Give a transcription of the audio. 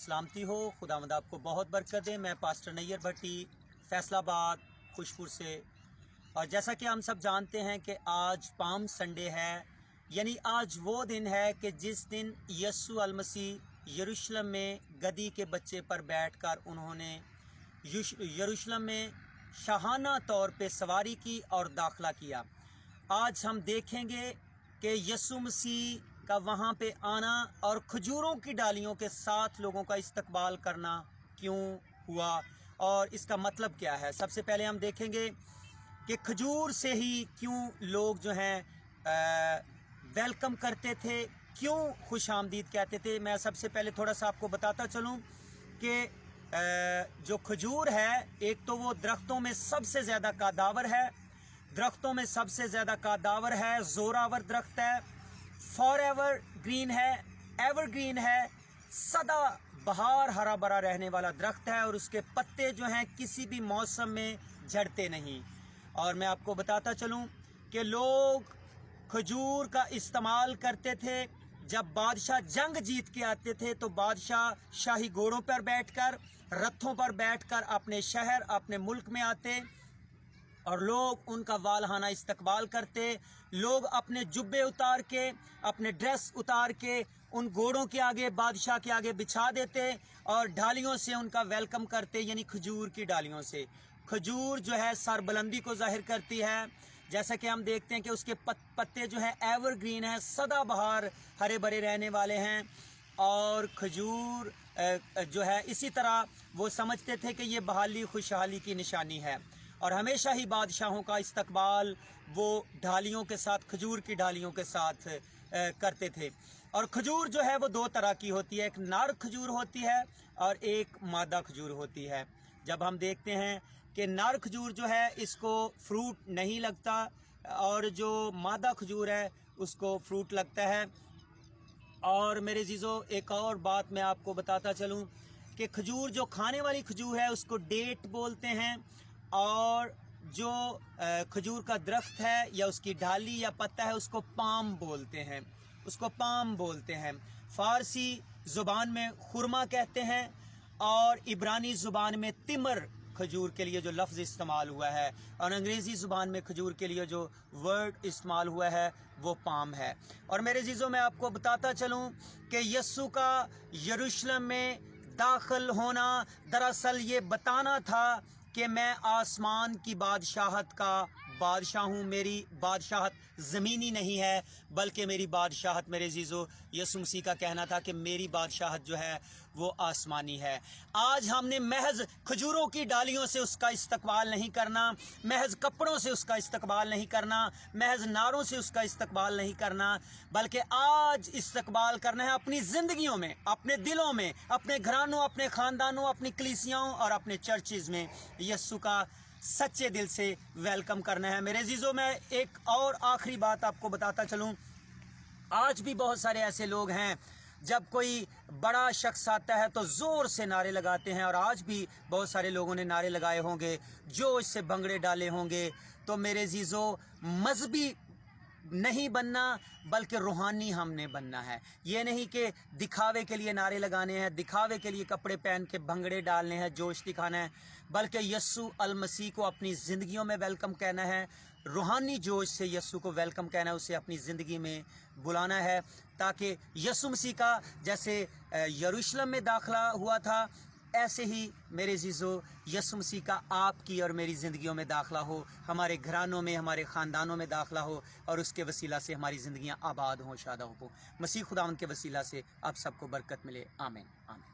सलामती हो। खुदावंद आपको बहुत बरकत दे। मैं पास्टर नैयर भट्टी फैसलाबाद खुशपुर से। और जैसा कि हम सब जानते हैं कि आज पाम संडे है, यानी आज वो दिन है कि जिस दिन यस्सु अल मसीह यरूशलेम में गदी के बच्चे पर बैठकर उन्होंने यरूशलेम में शाहाना तौर पे सवारी की और दाखिला किया। आज हम देखेंगे कि यस्सु मसीह का वहाँ पे आना और खजूरों की डालियों के साथ लोगों का इस्तकबाल करना क्यों हुआ और इसका मतलब क्या है। सबसे पहले हम देखेंगे कि खजूर से ही क्यों लोग जो हैं वेलकम करते थे, क्यों खुश आमदीद कहते थे। मैं सबसे पहले थोड़ा सा आपको बताता चलूँ कि जो खजूर है, एक तो वो दरख्तों में सबसे ज़्यादा कादावर है, दरख्तों में सबसे ज़्यादा कादावर है, ज़ोरावर दरख्त है, फॉर एवर ग्रीन है, एवर ग्रीन है, सदा बहार हरा भरा रहने वाला दरख्त है और उसके पत्ते जो हैं किसी भी मौसम में झड़ते नहीं। और मैं आपको बताता चलूं कि लोग खजूर का इस्तेमाल करते थे जब बादशाह जंग जीत के आते थे, तो बादशाह शाही घोड़ों पर बैठकर, रथों पर बैठकर अपने शहर, अपने मुल्क में आते और लोग उनका वालहाना इस्तकबाल करते। लोग अपने जुब्बे उतार के, अपने ड्रेस उतार के उन घोड़ों के आगे, बादशाह के आगे बिछा देते और डालियों से उनका वेलकम करते, यानी खजूर की डालियों से। खजूर जो है सरबुलंदी को जाहिर करती है। जैसा कि हम देखते हैं कि उसके पत्ते जो हैं एवर ग्रीन हैं, सदा बहार हरे भरे रहने वाले हैं। और खजूर जो है इसी तरह वो समझते थे कि ये बहाली खुशहाली की निशानी है और हमेशा ही बादशाहों का इस्तकबाल वो ढालियों के साथ, खजूर की ढालियों के साथ करते थे। और खजूर जो है वो दो तरह की होती है, एक नर खजूर होती है और एक मादा खजूर होती है। जब हम देखते हैं कि नर खजूर जो है इसको फ्रूट नहीं लगता और जो मादा खजूर है उसको फ्रूट लगता है। और मेरे जीजो, एक और बात मैं आपको बताता चलूँ कि खजूर जो खाने वाली खजूर है उसको डेट बोलते हैं और जो खजूर का दरख्त है या उसकी डाली या पत्ता है उसको पाम बोलते हैं, उसको पाम बोलते हैं। फारसी ज़ुबान में खुरमा कहते हैं और इब्रानी ज़ुबान में तिमर खजूर के लिए जो लफ्ज़ इस्तेमाल हुआ है और अंग्रेज़ी ज़ुबान में खजूर के लिए जो वर्ड इस्तेमाल हुआ है वो पाम है। और मेरे जीज़ों, मैं आपको बताता चलूँ कि यस्सु का यरूशलेम में दाखिल होना दरअसल ये बताना था कि मैं आसमान की बादशाहत का बादशाह हूँ। मेरी बादशाहत ज़मीनी नहीं है बल्कि मेरी बादशाहत, मेरे जीज़ो, यस्सु मसीह का कहना था कि मेरी बादशाहत जो है वो आसमानी है। आज हमने महज खजूरों की डालियों से उसका इस्तकबाल नहीं करना, महज कपड़ों से उसका इस्तकबाल नहीं करना, महज नारों से उसका इस्तकबाल नहीं करना, बल्कि आज इस्तकबाल करना है अपनी ज़िंदगियों में, अपने दिलों में, अपने घरानों, अपने ख़ानदानों, अपनी कलीसियाओं और अपने चर्चेज़ में यस्सु का सच्चे दिल से वेलकम करना है। मेरे जीजों, मैं एक और आखिरी बात आपको बताता चलूं। आज भी बहुत सारे ऐसे लोग हैं, जब कोई बड़ा शख्स आता है तो ज़ोर से नारे लगाते हैं और आज भी बहुत सारे लोगों ने नारे लगाए होंगे, जोश से भंगड़े डाले होंगे। तो मेरे जीजों, मजहबी नहीं बनना बल्कि रूहानी हमने बनना है। ये नहीं कि दिखावे के लिए नारे लगाने हैं, दिखावे के लिए कपड़े पहन के भंगड़े डालने हैं, जोश दिखाना है, बल्कि यस्सु अल मसीह को अपनी ज़िंदगियों में वेलकम कहना है। रूहानी जोश से यस्सु को वेलकम कहना है, उसे अपनी ज़िंदगी में बुलाना है, ताकि यस्सु मसीह का जैसे यरूशलेम में दाखिला हुआ था, ऐसे ही मेरे जीजो यस्सु मसीह का आपकी और मेरी ज़िंदगियों में दाखिला हो, हमारे घरानों में, हमारे ख़ानदानों में दाखिला हो और उसके वसीला से हमारी ज़िंदगियां आबाद हों, शादा हो। मसीह खुदावंद के वसीला से आप सबको बरकत मिले। आमीन, आमीन।